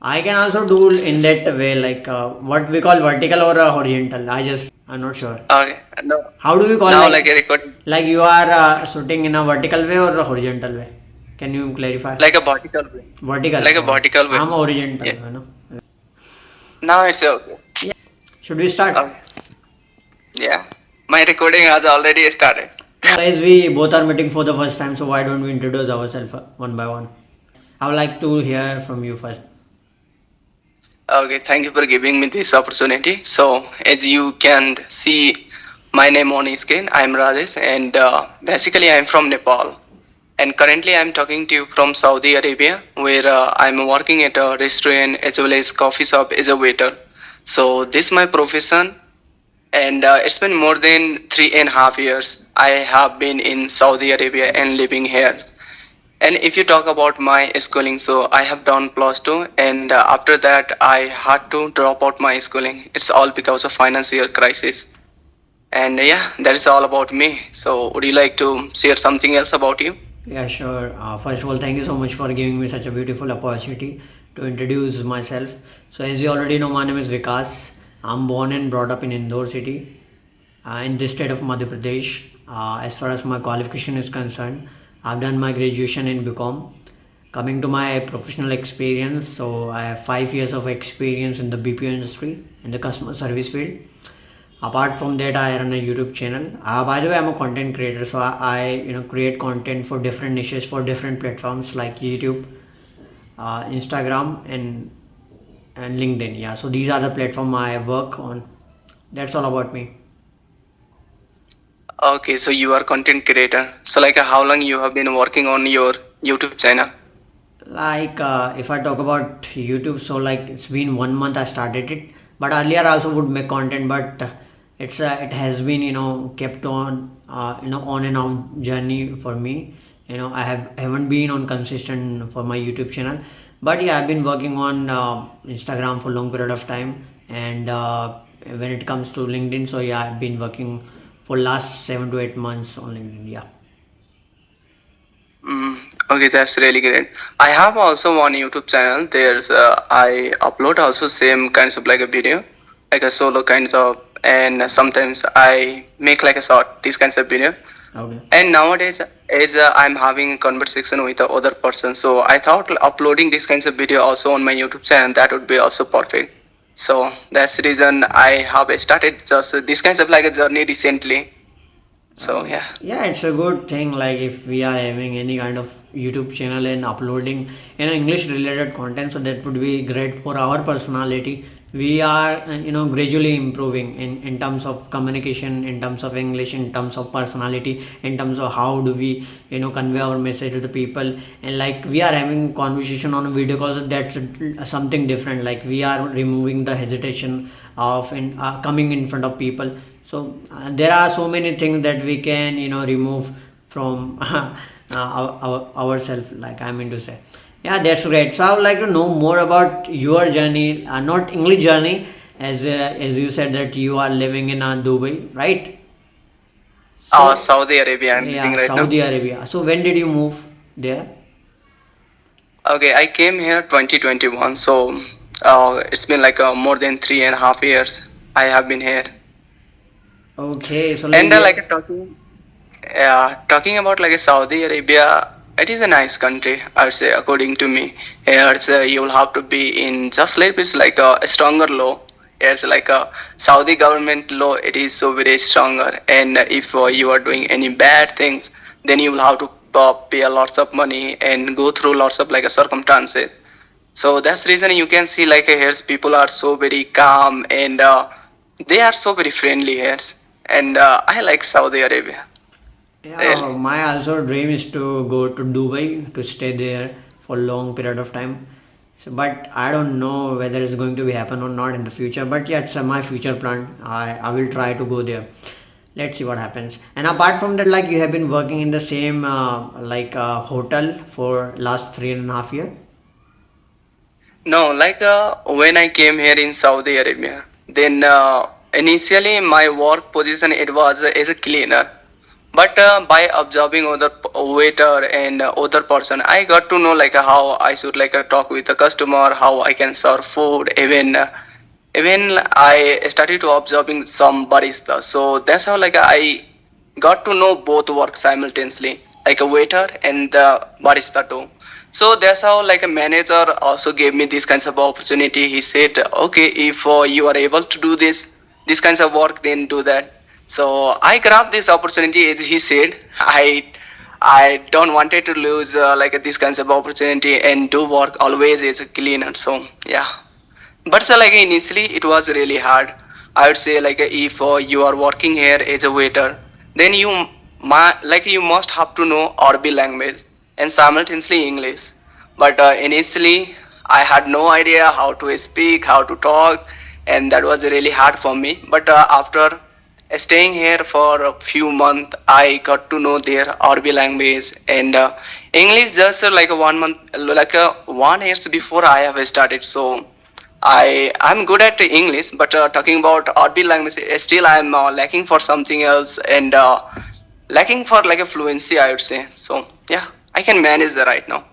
I can also do in that way, like what we call vertical or horizontal. I'm not sure. Okay. No. How do we call Now like a record, like you are shooting in a vertical way or a horizontal way? Can you clarify? like a vertical way. Vertical. Like a Oh, vertical way. I'm horizontal. Yeah. You know. Now it's okay. Yeah. Should we start? Okay. Yeah. My recording has already started. Yeah, guys, we both are meeting for the first time, so why don't we introduce ourselves one by one? I would like to hear from you first. Okay, thank you for giving me this opportunity. So, as you can see my name on screen, I'm Rajesh, and basically I'm from Nepal. And currently I'm talking to you from Saudi Arabia, where I'm working at a restaurant as well as coffee shop as a waiter. So this is my profession, and it's been more than 3.5 years. I have been in Saudi Arabia and living here. And if you talk about my schooling, so I have done plus two, and after that I had to drop out my schooling. It's all because of financial crisis. And yeah, that is all about me. So would you like to share something else about you? Yeah, sure. First of all, thank you so much for giving me such a beautiful opportunity to introduce myself. So, as you already know, my name is Vikas. I'm born and brought up in Indore city, in this state of Madhya Pradesh. As far as my qualification is concerned, I've done my graduation in BCom. Coming to my professional experience, so I have 5 years of experience in the BPO industry in the customer service field. Apart from that, I run a YouTube channel. By the way, I'm a content creator, so I create content for different niches for different platforms like YouTube, Instagram, and LinkedIn. Yeah, so these are the platform I work on. That's all about me. Okay, so you are content creator. So like how long you have been working on your YouTube channel? Like if I talk about YouTube, so like it's been 1 month I started it, but earlier I also would make content, but it has been kept on on and off journey for me. I haven't been on consistent for my YouTube channel, but yeah, I've been working on Instagram for long period of time, and when it comes to LinkedIn, so yeah, I've been working for last 7 to 8 months on LinkedIn. Yeah. Mm, okay, that's really great. I have also one YouTube channel. There's I upload also same kinds of like a video, like a solo kinds of, and sometimes I make like a short these kinds of video. Okay. And nowadays, as I'm having a conversation with the other person, so I thought uploading these kinds of video also on my YouTube channel that would be also perfect. So that's the reason I have started just this kinds of like a journey recently. So yeah. Yeah, it's a good thing. Like if we are having any kind of YouTube channel and uploading English related content, so that would be great for our personality. We are gradually improving in terms of communication, in terms of English, in terms of personality, in terms of how do we convey our message to the people. And like we are having conversation on a video call, so that's something different. Like we are removing the hesitation of coming in front of people. So there are so many things that we can remove from ourselves, like I mean to say. Yeah, that's great. So I would like to know more about your journey, not English journey, as you said that you are living in Dubai, right? So Saudi Arabia, I'm living yeah, right now. Saudi Arabia. So when did you move there? Okay, I came here 2021, so it's been like more than 3.5 years I have been here. Okay, so And like talking about like a Saudi Arabia, it is a nice country, I would say, according to me. Here, you'll have to be in just like it's like a stronger law. It's like a Saudi government law. It is so very stronger, and if you are doing any bad things, then you will have to pay a lots of money and go through lots of like circumstances. So that's the reason you can see like here people are so very calm and they are so very friendly here, and I like Saudi Arabia. Yeah, Really. my also dream is to go to Dubai to stay there for long period of time. So, but I don't know whether it's going to be happen or not in the future. But yeah, it's my future plan. I will try to go there. Let's see what happens. And apart from that, like you have been working in the same hotel for last 3.5 years. No, like when I came here in Saudi Arabia, then initially my work position it was as a cleaner, But by observing other waiter and other person, I got to know like how I should like talk with the customer, how I can serve food. Even I started to observing some barista. So that's how like I got to know both work simultaneously, like a waiter and the barista too. So that's how like a manager also gave me this kinds of opportunity. He said, okay, if you are able to do this kinds of work, then do that. So I grabbed this opportunity, as he said. I don't wanted to lose like this kinds of opportunity and do work always as a cleaner. So yeah. But so like initially it was really hard. I would say like if you are working here as a waiter, then you must have to know Arabic language and simultaneously English. But initially I had no idea how to speak, how to talk, and that was really hard for me. But after staying here for a few months, I got to know their Arabic language and English just like 1 month, like 1 years before I have started. So I'm good at English, but talking about Arabic language, still I'm lacking for something else and lacking for like a fluency, I would say. So yeah, I can manage that right now.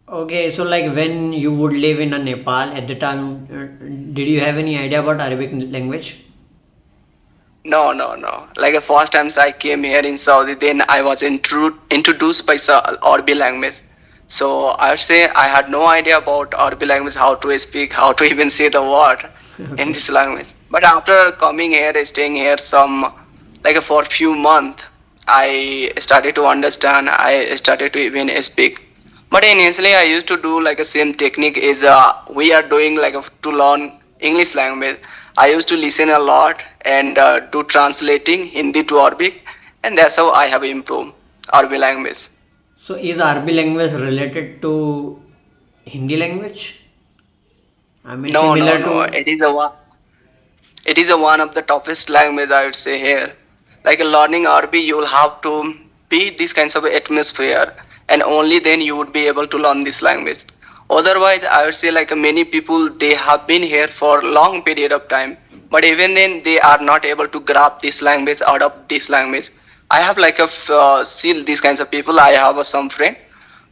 Okay, so like when you would live in a Nepal at the time, did you have any idea about Arabic language? No, no, no. Like the first times I came here in Saudi, then I was introduced by Arabic language. So I would say I had no idea about Arabic language, how to speak, how to even say the word in Okay. this language. But after coming here, staying here some like for a few months, I started to understand. I started to even speak. But initially, I used to do like a same technique is we are doing like to learn English language. I used to listen a lot and do translating Hindi to Arabic, and that's how I have improved Arabic language. So is Arabic language related to Hindi language? I mean, No, no, similar no. to. It is a one of the toughest language I would say here. Like learning Arabic, you will have to be this kinds of atmosphere, and only then you would be able to learn this language. Otherwise, I would say like many people they have been here for long period of time, but even then they are not able to grab this language out of this language. I have like still these kinds of people. I have some friend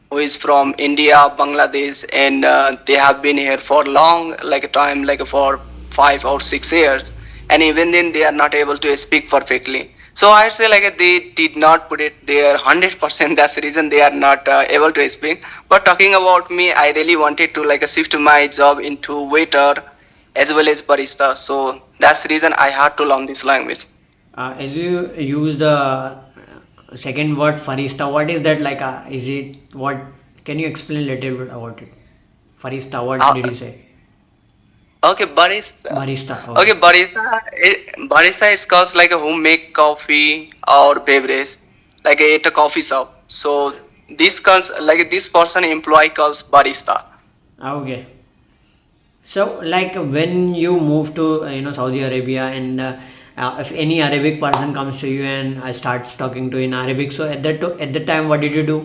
who is from India, Bangladesh, and they have been here for long, like a time, like for 5 or 6 years, and even then they are not able to speak perfectly. So I'd say like they did not put it there 100%. That's the reason they are not able to speak. But talking about me, I really wanted to like shift my job into waiter as well as barista. So that's the reason I had to learn this language. As you use the second word farista, what is that like? Is it what? Can you explain a little bit about it? Farista, what Uh, did you say? Okay, barista. Barista. Okay, Okay. barista is called like a who make coffee or beverage, like at a coffee shop. So this calls like this person employee calls barista. Okay. So, like when you move to Saudi Arabia, and if any Arabic person comes to you and starts talking to you in Arabic, so at the time, what did you do?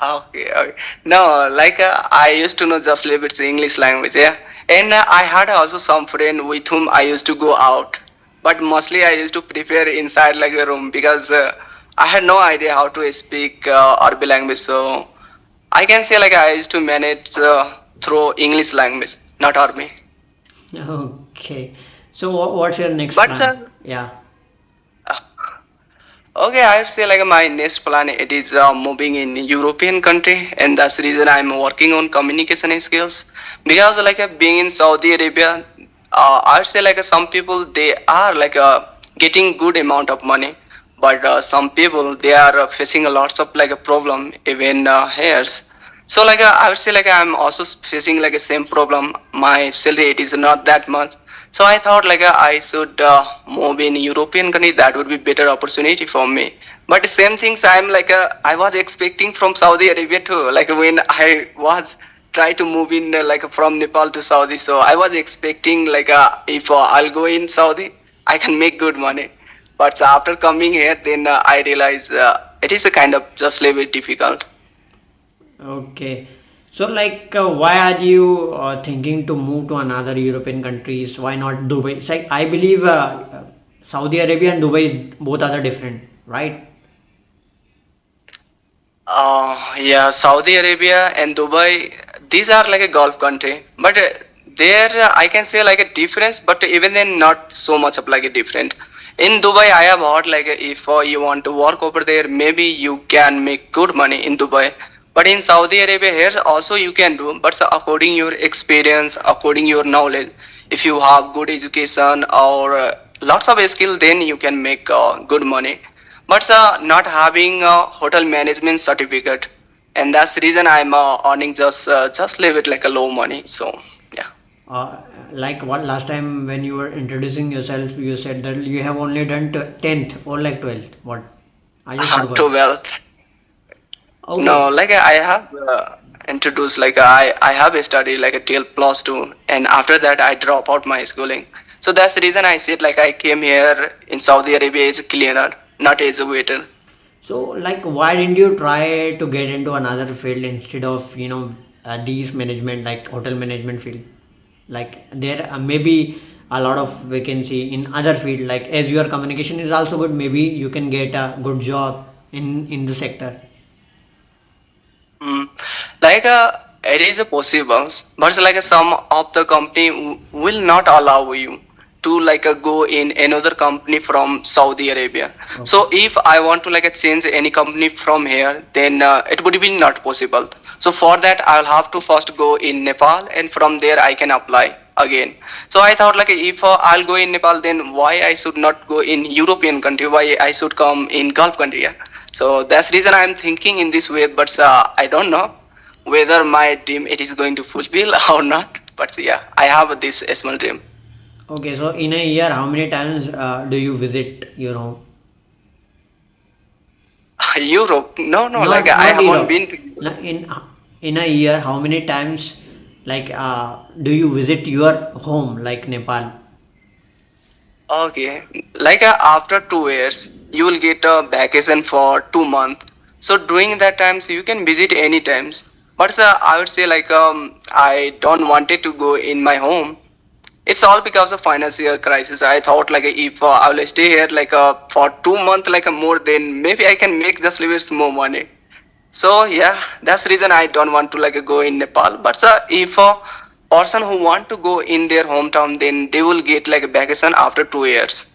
Okay, okay. No, like I used to know just a little bit English language, yeah. And I had also some friend with whom I used to go out, but mostly I used to prepare inside like the room because I had no idea how to speak Arabic language. So I can say like I used to manage through English language, not Arabic. Okay. So, what's your next But plan? Yeah. uh, okay, I'd say like my next plan it is moving in European country, and that's the reason I'm working on communication skills. Because like being in Saudi Arabia, I'd say like some people they are like getting good amount of money, but some people they are facing a lots of like a problem even here. So like I would say like I'm also facing like a same problem. My salary it is not that much. So I thought like I should move in European country. That would be better opportunity for me. But the same things I'm like I was expecting from Saudi Arabia too. Like when I was try to move in like from Nepal to Saudi. So I was expecting like if I'll go in Saudi, I can make good money. But after coming here, then I realized it is a kind of just a little bit difficult. Okay. So, like, why are you thinking to move to another European countries? Why not Dubai? It's like I believe Saudi Arabia and Dubai is both are the different, right? Yeah, Saudi Arabia and Dubai, these are like a Gulf country, but there I can say like a difference, but even then not so much of like a different. In Dubai, I have heard like if you want to work over there, maybe you can make good money in Dubai. But in Saudi Arabia here also you can do, but so according your experience, according your knowledge, if you have good education or lots of skill, then you can make good money, but not having a hotel management certificate, and that's the reason I'm earning just leave it like a low money. So yeah. Uh, like what last time when you were introducing yourself, you said that you have only done 10th or like 12th. What? I just forgot. Too well. No, Okay. like I have introduced like I have studied like a till plus two, and after that I drop out my schooling. So that's the reason I said like I came here in Saudi Arabia as a cleaner, not as a waiter. So, like, why didn't you try to get into another field instead of, these management, like hotel management field? Like, there may be a lot of vacancy in other field. Like, as your communication is also good, maybe you can get a good job in the sector. Mm. Like it is a possible, but like some of the company will not allow you to like go in another company from Saudi Arabia. Okay. So if I want to like change any company from here, then it would be not possible. So for that I'll have to first go in Nepal, and from there I can apply again. So I thought like if I'll go in Nepal, then why I should not go in European country? Why I should come in Gulf country? Yeah. So that's reason I'm thinking in this way, but I don't know whether my dream it is going to fulfill or not. But yeah, I have this small dream. Okay, so in a year, how many times do you visit your home? Europe? No, no, like Not I not haven't Europe. been to Europe. In a year, how many times like do you visit your home like Nepal? Okay, like after 2 years, you will get a vacation for 2 months. So during that times, you can visit any times. But I would say like I don't wanted to go in my home. It's all because of financial crisis. I thought like if I will stay here like for 2 months like more, then maybe I can make just little bit more money. So yeah, that's the reason I don't want to like go in Nepal. But if a person who want to go in their hometown, then they will get like a vacation after 2 years.